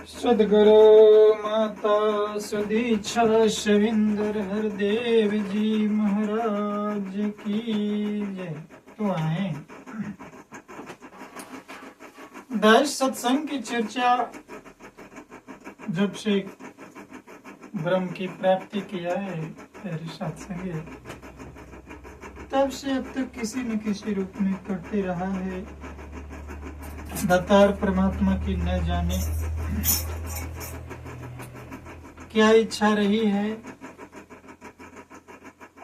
सदगुरु माता सुदीक्षा शविंदर हरदेव जी महाराज की जय। तो आए दास सत्संग की चर्चा जब से ब्रह्म की प्राप्ति किया है सत्संग तब से अब तक किसी न किसी रूप में करते रहा है। दातार परमात्मा की न जाने क्या इच्छा रही है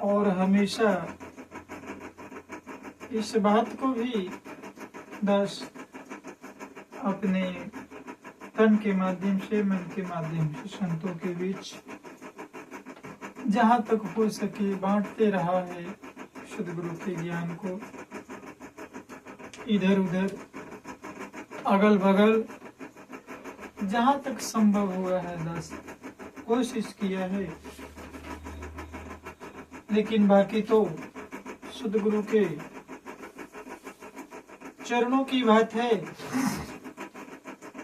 और हमेशा इस बात को भी दास अपने तन के माध्यम से मन के माध्यम से संतों के बीच जहां तक हो सके बांटते रहा है। सद्गुरु के ज्ञान को इधर उधर अगल बगल जहां तक संभव हुआ है दास कोशिश किया है। लेकिन बाकी तो सद्गुरु के चरणों की बात है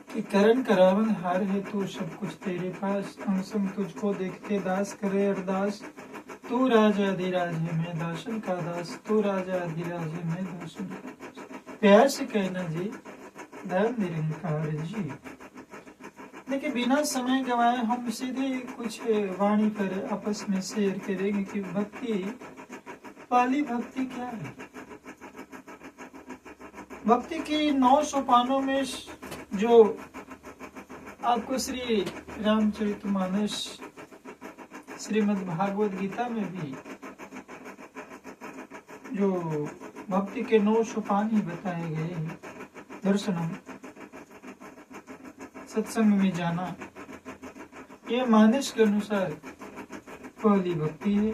कि करण करावन हार है तो सब कुछ तेरे पास, अंसम तुझको देखते दास करे अरदास। तू राजा अधिराज है मैं दासन का दास, तू राजा अधिराज है मैं दासन का दास। प्यार से कहना जी, धर्म निरंकार जी। देखिए बिना समय गवाए हम सीधे कुछ वाणी पर आपस में शेयर करेंगे कि भक्ति, पहली भक्ति क्या है। भक्ति की 9 सोपानों में जो आपको श्री रामचरितमानस श्रीमद् भागवत गीता में भी जो भक्ति के 9 सोपान ही बताए गए हैं। दर्शनम, सत्संग में जाना, ये मानस के अनुसार पहली भक्ति है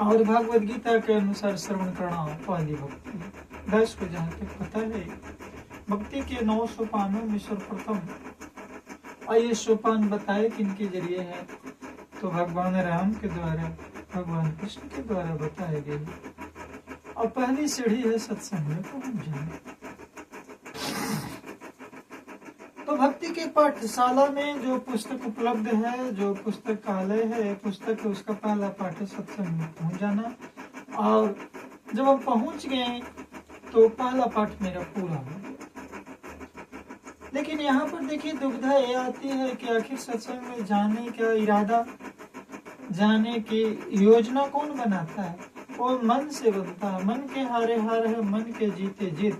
और भागवत गीता के अनुसार श्रवण करना पहली भक्ति है। 10 को जहाँ तक पता है भक्ति के 9 सोपानों में सर्वप्रथम और ये सोपान बताए किनके जरिए है तो भगवान राम के द्वारा, भगवान कृष्ण के द्वारा बताए गए। और पहली सीढ़ी है सत्संग में पहुंच जाना। तो भक्ति के पाठशाला में जो पुस्तक उपलब्ध है, जो पुस्तकालय है, पुस्तक है, उसका पहला पाठ है सत्संग में पहुंच जाना। और जब हम पहुंच गए तो पहला पाठ मेरा पूरा हो गया। लेकिन यहाँ पर देखिए दुविधा ये आती है कि आखिर सत्संग में जाने का इरादा, जाने की योजना कौन बनाता है? वो मन से बनता है। मन के हारे हार है, मन के जीते जीत।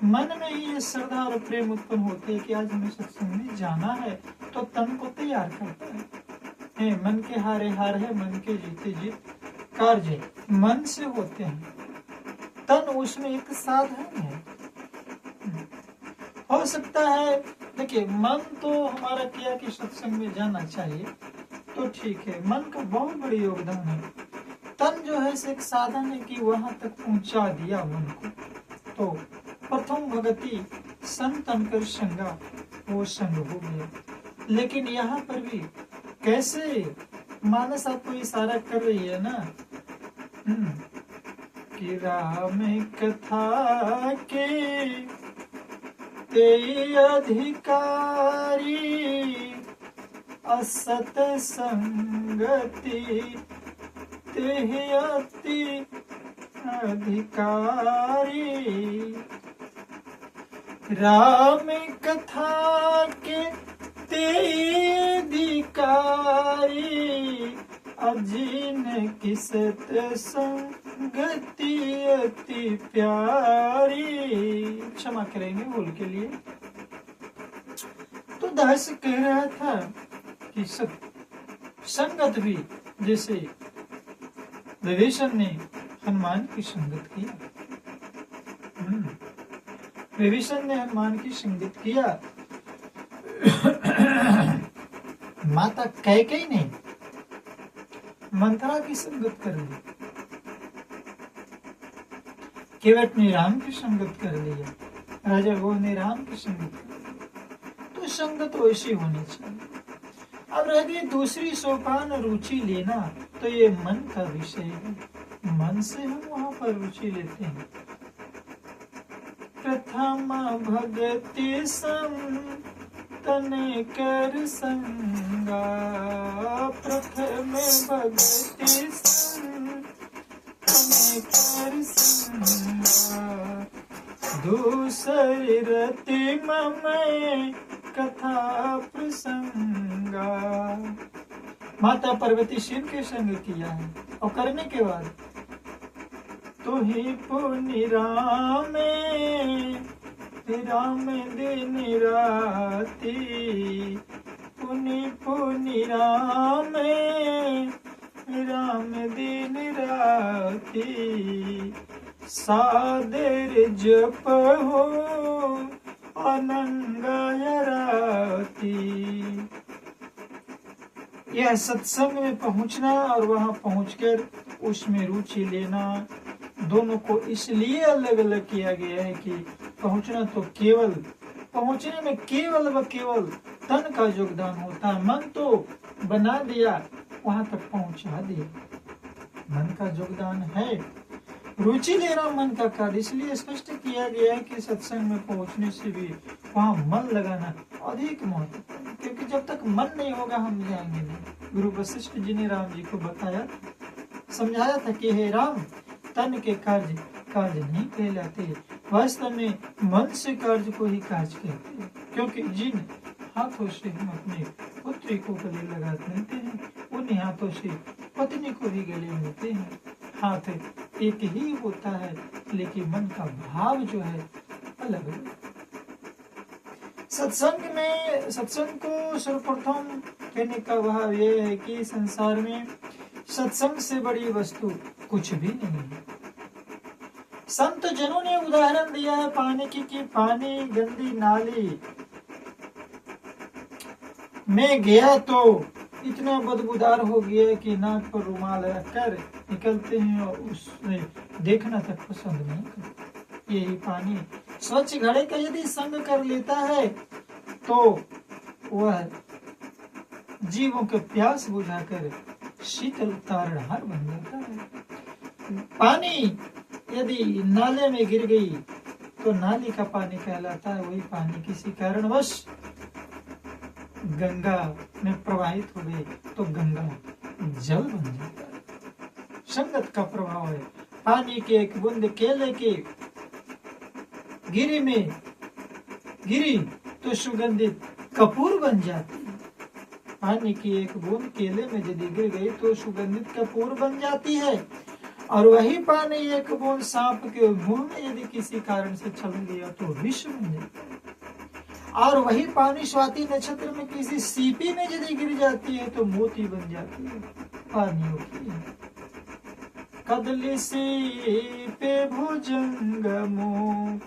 मन में ही ये श्रद्धा और प्रेम उत्पन्न होते है कि आज हमें सत्संग में जाना है, तो तन को तैयार करता है। मन के हारे हार है, मन के जीते जीत। कार्य मन से होते हैं, तन उसमें एक साधन है। हो सकता है देखिए मन तो हमारा किया कि सत्संग में जाना चाहिए, तो ठीक है, मन का बहुत बड़ी योगदान है। तन जो है एक साधन है कि वहां तक पहुंचा दिया मन को। तो प्रथम भगति संतन कर संगा, वो संग हो गया। लेकिन यहाँ पर भी कैसे मानस आपको इशारा कर रही है ना कि राम कथा के ते अधिकारी, असत संगति ते अति अधिकारी। राम कथा के ते अधिकारी, अजीन किसत संगति अति प्यारी। क्षमा करेंगे भूल के लिए। तो दास कह रहा था कि संगत भी, जैसे विभीषण ने हनुमान की संगत किया, विभीषण ने हनुमान की संगत किया। माता कैकेयी ने मंथरा की संगत कर ली, केवट ने राम की संगत कर लिया, राजा वो ने राम की संगत कर ली। तो संगत वैसी होनी चाहिए। अब रह गई दूसरी सोपान रुचि लेना, तो ये मन का विषय है। मन से हम वहां पर रुचि लेते हैं। प्रथम भगति तन कर संगा, प्रथम भगति संग तन कर संगा, दूसरी रति मम कथा प्रसंगा। माता पार्वती शिव के संग किया है और करने के बाद तो ही पुनि राम दिन राती, पुनि राम दिन राती, सादर जप हो अनंगाय राती। यह सत्संग में पहुंचना और वहां पहुंचकर उसमें रुचि लेना, दोनों को इसलिए अलग अलग किया गया है कि पहुंचना तो केवल, पहुंचने में केवल व केवल तन का योगदान होता है। मन तो बना दिया, वहां तक पहुंचा दिया, मन का योगदान है। रुचि लेना मन का कार्य, इसलिए स्पष्ट किया गया है कि सत्संग में पहुंचने से भी वहां मन लगाना अधिक महत्वपूर्ण, क्योंकि जब तक मन नहीं होगा हम जाएंगे नहीं। गुरु वशिष्ठ जी ने राम जी को बताया, समझाया था कि हे राम, तन के कार्य नहीं कहलाते, वास्तव में मन से कार्य को ही कार्य कहते हैं। क्योंकि जिन हाथों से हम अपने पुत्री को गले लगा देते हैं, उन्हीं हाथों से पत्नी को भी गले मिलते हैं। हाथ एक ही होता है, लेकिन मन का भाव जो है अलग अलग। सत्संग को सर्वप्रथम कहने का भाव यह है कि संसार में सत्संग से बड़ी वस्तु कुछ भी नहीं है। संत जनों ने उदाहरण दिया है पानी की पानी गंदी नाली में गया तो इतना बदबूदार हो गया कि नाक पर रुमाल रखकर निकलते हैं और उससे देखना तक पसंद नहीं करते। यही पानी स्वच्छ घड़े का यदि संग कर लेता है तो वह जीवों के प्यास बुझाकर शीतल तारणहार बन जाता है। पानी यदि नाले में गिर गई तो नाली का पानी कहलाता है। वही पानी किसी कारणवश गंगा में प्रवाहित हो गई तो गंगा जल बन जाता है। संगत का प्रभाव है। पानी के एक बूंद केले के गिरी में गिरी तो सुगंधित कपूर बन जाती है। पानी की एक बूंद केले में यदि गिर गई तो सुगंधित कपूर बन जाती है। और वही पानी एक बूंद सांप के मुंह में यदि किसी कारण से चल गया तो विष बन जाता है। और वही पानी स्वाति नक्षत्र में किसी सीपी में यदि गिर जाती है तो मोती बन जाती है। पानी होती है कदली सीपे भुजंग मुख,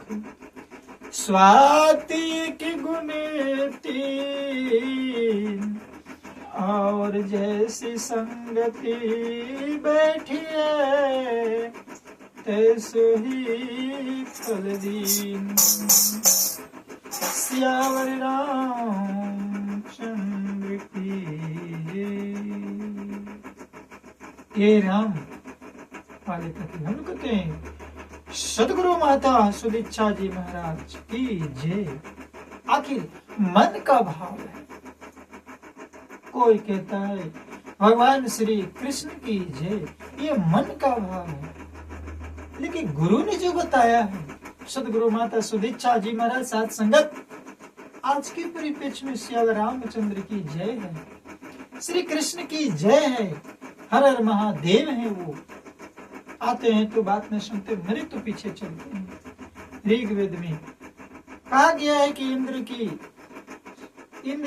स्वाति की गुने तीन, और जैसी संगति बैठी है तैसो ही फल दीन। सियावर रामचंद्र की। ये राम वाले कथन हम कहते हैं सदगुरु माता सुदीक्षा जी महाराज की जय। आखिर मन का भाव है। कोई कहता है भगवान श्री कृष्ण की जय, ये मन का भाव है। लेकिन गुरु ने जो बताया है, सदगुरु माता सुदीक्षा जी महाराज साथ संगत, आज के परिप्रेक्ष्य में श्री रामचंद्र की जय है, श्री कृष्ण की जय है, हर हर महादेव है। वो आते हैं तो बात नहीं सुनते, मेरे तो पीछे चलते हैं। ऋग्वेद में कहा गया है कि इंद्र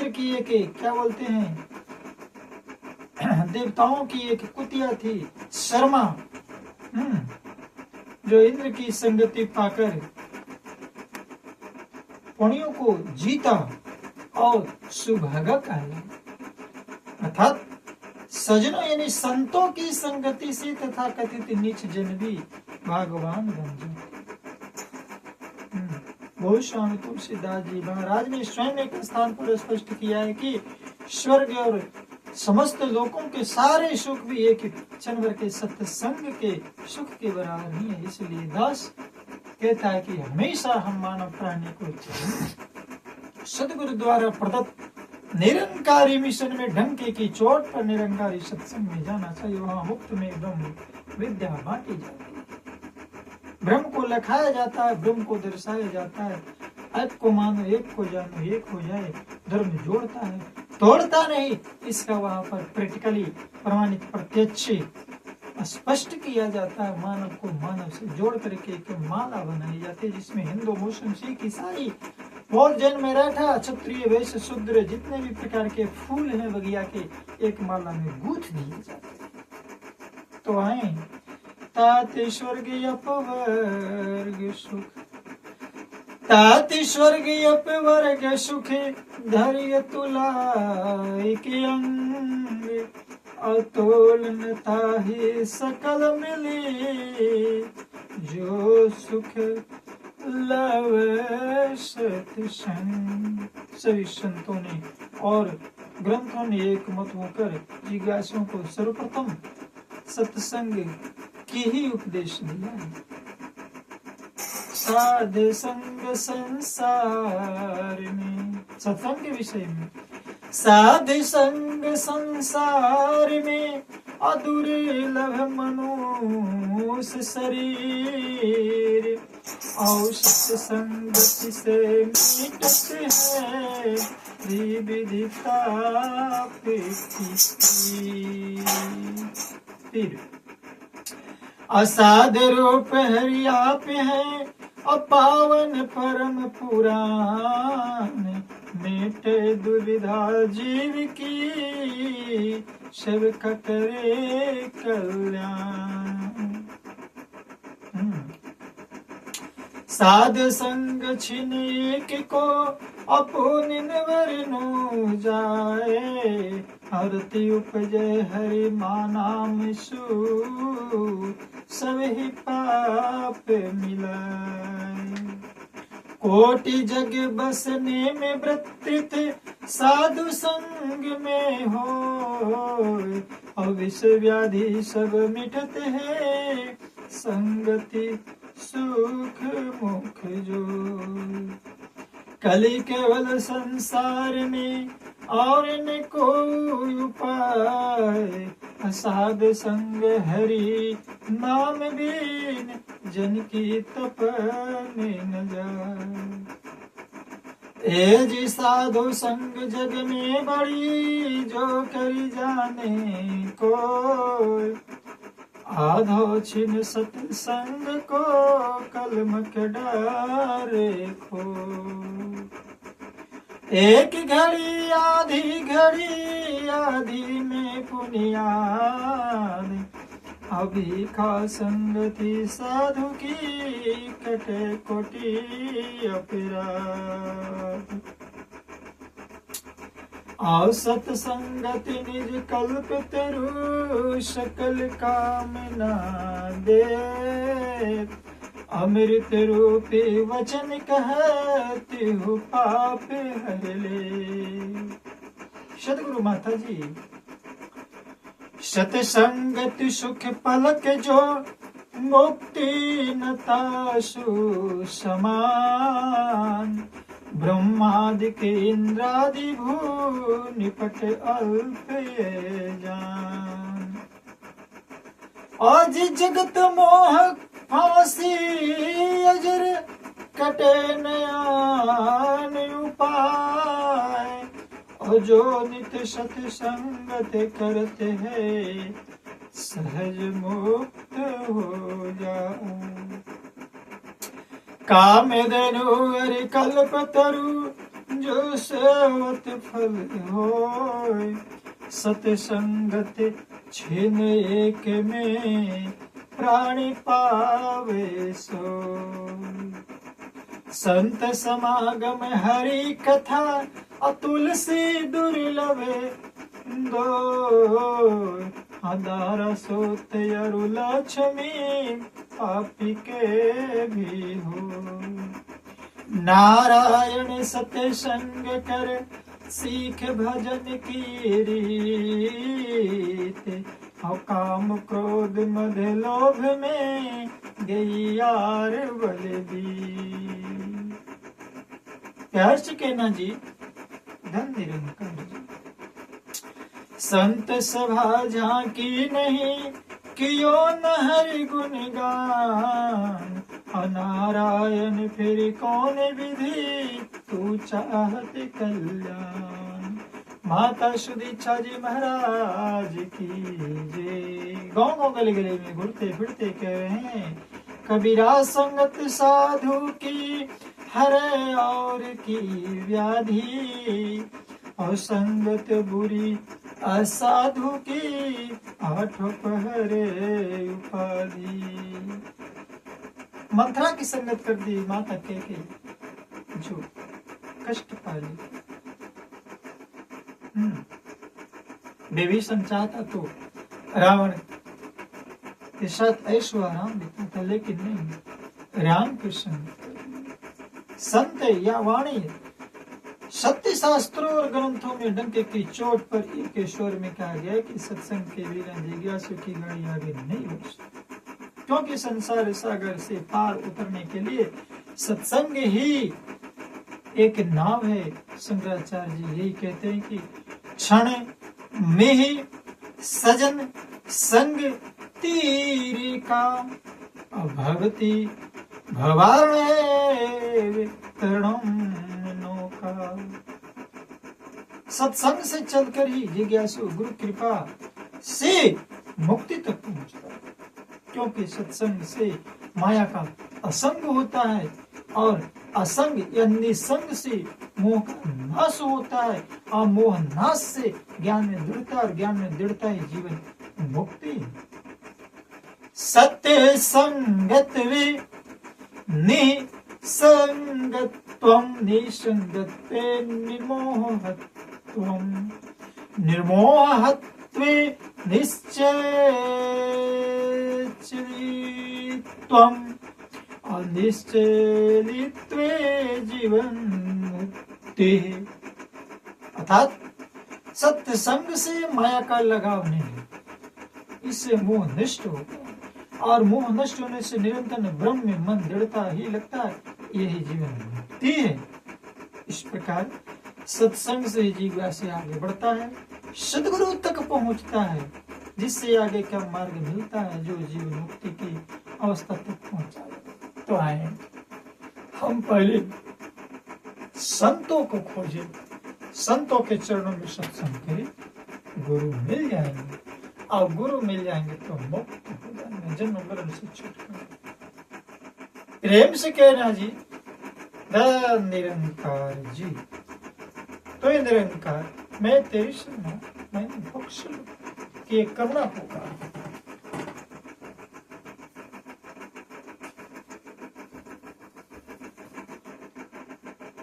की एक क्या बोलते हैं, देवताओं की एक कुतिया थी शर्मा, जो इंद्र की संगति पाकर पुण्यों को जीता और सुभागा कहला। अर्थात सजनों यानी संतों की संगति से तथा कथित नीच जन भी भगवान बन जाते। बहुत स्वामी तुलसीदास जी महाराज ने स्वयं एक स्थान पर स्पष्ट किया है कि स्वर्ग और समस्त लोगों के सारे सुख भी एक क्षण भर के सत्संग के सुख के बराबर नहीं है। इसलिए दास कहता है कि हमेशा हम मानव प्राणी को सदगुरु द्वारा प्रदत्त निरंकारी मिशन में ढंके की चोट पर निरंकारी सत्संग में जाना चाहिए। वहां मुफ्त में ब्रह्म विद्या बांटी जाती है, ब्रह्म को लखाया जाता है, ब्रह्म को दर्शाया जाता है। एक को मानो, एक को जानो, एक हो जाए। धर्म जोड़ता है, तोड़ता नहीं। इसका वहां पर प्रैक्टिकली प्रमाणित प्रत्यक्ष स्पष्ट किया जाता है। मानव को मानव से जोड़ करके एक माला बनाई जाती है, जिसमें हिंदू, मुस्लिम, सिख, ईसाई, बौद्ध, जैन, मराठा, क्षत्रिय, वैश्य, शूद्र जितने भी प्रकार के फूल हैं बगिया के एक माला में गूंथ दिए जाते हैं। तो आए ताति स्वर्ग अपवर्ग सुख, ताति स्वर्ग अपवर्ग सुख, धैर्य तुलाई के अंग, अतोलन ताहि सकल मिली, जो सुख लव सत्संग। सभी संतों ने और ग्रंथों ने एक मत होकर जिज्ञासुओं को सर्वप्रथम सत्संग की ही उपदेश दिया है। साध संग संसार में, सत्संग के विषय में, साध संग संसार में अदुर्लभ मनुष्य शरीर, औषध संगति से मिटते हैं विविधता फिर असाध रूप हरियाप है, अपावन परम पुराण, मेटे दुविधा जीव की, सबका करे कल्याण। साध संग छिन एक को, अपुन वरनु जाए, हरति उपजय हरि मानाम सु, सब ही पाप मिलाए। कोटि जग बसने में वृत्तित, साधु संग में हो, अविष व्याधि सब मिटते हैं, संगति सुख मुख जो। कली केवल संसार में और न कोई उपाय, साध संग हरि नाम बीन, जन की तपने न जाए। ए जी साधु संग जग में बड़ी, जो करी जाने को, आधो छिन सत्संग को, कलम के डारे खो। एक घड़ी आधी घड़ी, आधी में पुनियाद, अभी खा संगति साधु की, कटे कोटि अपराध। आओ सत्संगति निज कल्प तरु, सकल कामना दे, अमृत रूपी वचन कहती हूँ पाप हर ले। सदगुरु माता जी, सत्संगत सुख पलक जो, मुक्ति नतासु समान, ब्रह्मादि के इंद्रादि भू, निपट अल्प जान। आज जगत मोह फांसी अजर, कटे नयान उपाय, और जो नित सत्संगत करते हैं, सहज मुक्त हो जाए। काम धनु हरि कल्प तरु, जो सेवत फल होय, सत्संगत छिन एक में, प्राणी पावे सो। संत समागम हरि कथा, अतुलसी दुर्लभे दो, हदारा सोत यरु लक्ष्मी, पापी के भी हो। नारायण सत्संग कर, सीख भजन की रीत, काम क्रोध मद लोभ में, गई यार बलदी। प्यार से कहना जी, धन निरंकार जी। संत सभा झांकी नहीं, कियो न हरि गुण गान, नारायण फिर कौन विधि, तू चाहत कल्याण। माता सुदीक्षा जी महाराज की जय। गाँव गले गले में घुरते फिरते कह रहे हैं, कबीरा संगत साधु की हरे और की व्याधि, और संगत बुरी असाधु की आठ पहरे उपाधि। मंथरा की संगत कर दी माता के जो कष्ट पाली। विभीषण चाहता तो रावण के साथ ऐशो आराम देता था, लेकिन नहीं, राम के संग संत या वाणी सत्य शास्त्रों और ग्रंथों में डंके की चोट पर एक स्वर में कहा गया कि सत्संग के बिना जिज्ञासु की गाड़ी आगे नहीं बढ़ सकती, क्योंकि संसार सागर से पार उतरने के लिए सत्संग ही एक नाव है। शंकराचार्य जी यही कहते हैं कि क्षण में ही सजन संग तीर का, भक्ति भवारणे नौका। सत्संग से चलकर ही जिज्ञासु गुरु कृपा से मुक्ति तक पहुंचता है, क्योंकि सत्संग से माया का असंग होता है, और असंग या निसंग से मोह का नाश होता है, और मोह नाश से ज्ञान में दृढ़ता, और ज्ञान में दृढ़ता ही जीवन मुक्ति। सत्य संगत वे निसंगत्वं, निसंगत्वे निर्मोहत्वं, निर्मोहत्वे निश्चलित्वं, और निश्चलित्वे जीवन मुक्ति। अर्थात सत्य संग से माया का लगाव नहीं, इससे मोह नष्ट होता है, और मोह नष्ट होने से निरंतर ब्रह्म में मन दृढ़ता ही लगता है, यही जीवन मुक्ति है। इस प्रकार सत्संग से जीवा से आगे बढ़ता है, सदगुरु तक पहुंचता है, जिससे आगे का मार्ग मिलता है, जो जीवन मुक्ति की अवस्था तक पहुंचा। तो आए हम पहले संतों को खोजे, संतों के चरणों में सत्संग करें, गुरु मिल जाएंगे, और गुरु मिल जाएंगे तो मुक्त हो जाएंगे, जन्म मरण से छुटकारा। प्रेम से कहना जी, निरंकार जी। तो ये निरंकार, मैं तेरी शरण, मैं बख्श कि करुणा पुकार।